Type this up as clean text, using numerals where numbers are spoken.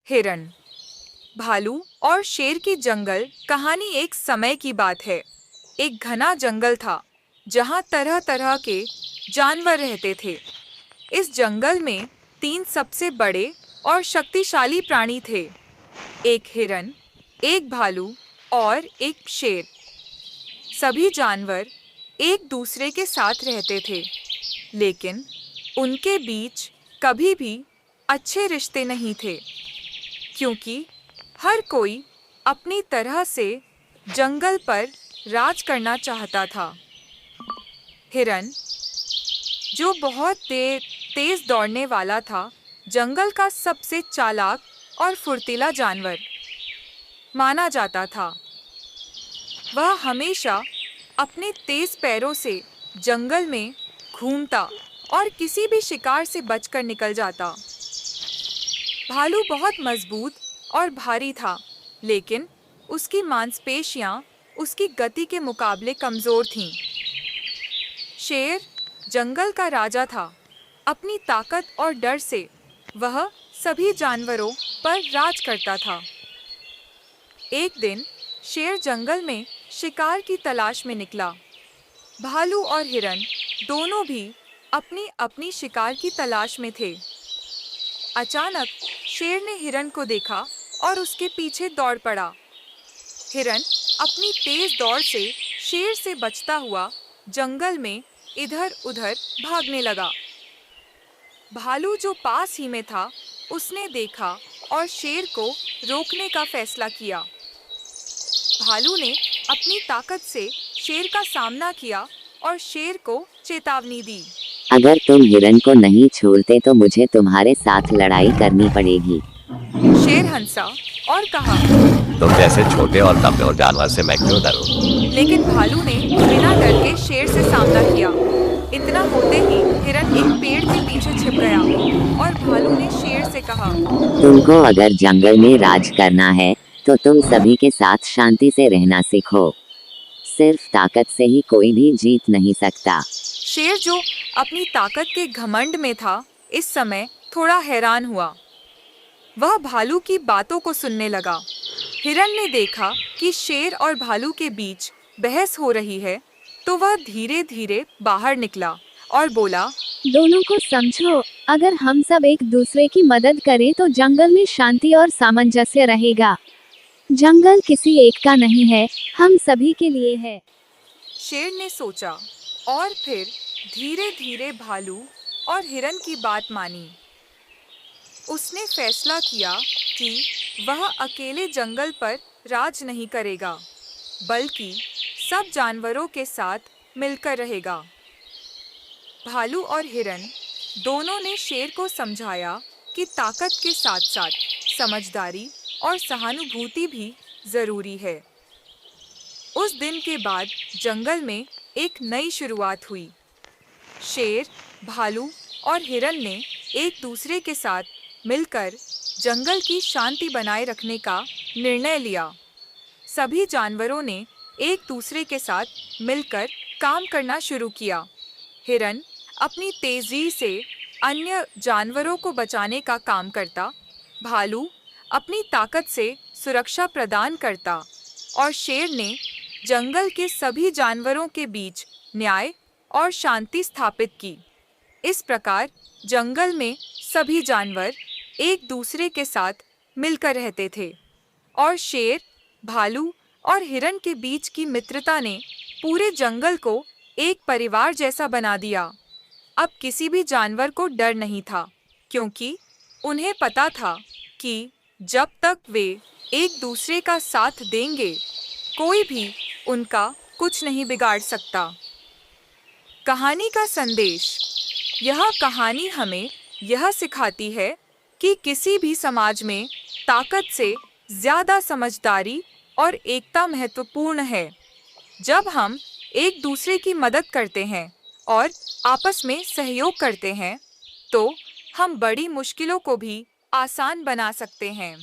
हिरन, भालू और शेर की जंगल कहानी। एक समय की बात है। एक घना जंगल था जहाँ तरह तरह के जानवर रहते थे। इस जंगल में तीन सबसे बड़े और शक्तिशाली प्राणी थे। एक हिरन, एक भालू और एक शेर। सभी जानवर एक दूसरे के साथ रहते थे, लेकिन उनके बीच कभी भी अच्छे रिश्ते नहीं थे, क्योंकि हर कोई अपनी तरह से जंगल पर राज करना चाहता था। हिरन, जो बहुत तेज दौड़ने वाला था, जंगल का सबसे चालाक और फुर्तीला जानवर माना जाता था। वह हमेशा अपने तेज पैरों से जंगल में घूमता और किसी भी शिकार से बचकर निकल जाता। भालू बहुत मजबूत और भारी था, लेकिन उसकी मांसपेशियां उसकी गति के मुकाबले कमजोर थीं। शेर जंगल का राजा था। अपनी ताकत और डर से वह सभी जानवरों पर राज करता था। एक दिन शेर जंगल में शिकार की तलाश में निकला। भालू और हिरन दोनों भी अपनी अपनी शिकार की तलाश में थे। अचानक शेर ने हिरन को देखा और उसके पीछे दौड़ पड़ा। हिरन अपनी तेज दौड़ से शेर से बचता हुआ जंगल में इधर-उधर भागने लगा। भालू, जो पास ही में था, उसने देखा और शेर को रोकने का फैसला किया। भालू ने अपनी ताकत से शेर का सामना किया और शेर को चेतावनी दी। अगर तुम हिरन को नहीं छोड़ते तो मुझे तुम्हारे साथ लड़ाई करनी पड़ेगी। शेर हंसा और कहा, तुम जैसे छोटे और कमजोर जानवर से मैं क्यों डरूं? लेकिन भालू ने बिना डर के शेर से सामना किया। इतना होते ही हिरन एक पेड़ के पीछे छिप गया और भालू ने शेर से कहा, तुमको अगर जंगल में राज करना है तो तुम सभी के साथ शांति से रहना सीखो। सिर्फ ताकत से ही कोई भी जीत नहीं सकता। शेर, जो अपनी ताकत के घमंड में था, इस समय थोड़ा हैरान हुआ। वह भालू की बातों को सुनने लगा। हिरन ने देखा कि शेर और भालू के बीच बहस हो रही है, तो वह धीरे धीरे बाहर निकला और बोला, दोनों को समझो, अगर हम सब एक दूसरे की मदद करें तो जंगल में शांति और सामंजस्य रहेगा। जंगल किसी एक का नहीं है, हम सभी के लिए है। शेर ने सोचा और फिर धीरे धीरे भालू और हिरन की बात मानी। उसने फैसला किया कि वह अकेले जंगल पर राज नहीं करेगा, बल्कि सब जानवरों के साथ मिलकर रहेगा। भालू और हिरन दोनों ने शेर को समझाया कि ताकत के साथ साथ समझदारी और सहानुभूति भी जरूरी है। उस दिन के बाद जंगल में एक नई शुरुआत हुई। शेर, भालू और हिरन ने एक दूसरे के साथ मिलकर जंगल की शांति बनाए रखने का निर्णय लिया। सभी जानवरों ने एक दूसरे के साथ मिलकर काम करना शुरू किया। हिरन अपनी तेजी से अन्य जानवरों को बचाने का काम करता, भालू अपनी ताकत से सुरक्षा प्रदान करता और शेर ने जंगल के सभी जानवरों के बीच न्याय और शांति स्थापित की। इस प्रकार जंगल में सभी जानवर एक दूसरे के साथ मिलकर रहते थे और शेर, भालू और हिरन के बीच की मित्रता ने पूरे जंगल को एक परिवार जैसा बना दिया। अब किसी भी जानवर को डर नहीं था, क्योंकि उन्हें पता था कि जब तक वे एक दूसरे का साथ देंगे, कोई भी उनका कुछ नहीं बिगाड़ सकता। कहानी का संदेश। यह कहानी हमें यह सिखाती है कि किसी भी समाज में ताकत से ज़्यादा समझदारी और एकता महत्वपूर्ण है। जब हम एक दूसरे की मदद करते हैं और आपस में सहयोग करते हैं, तो हम बड़ी मुश्किलों को भी आसान बना सकते हैं।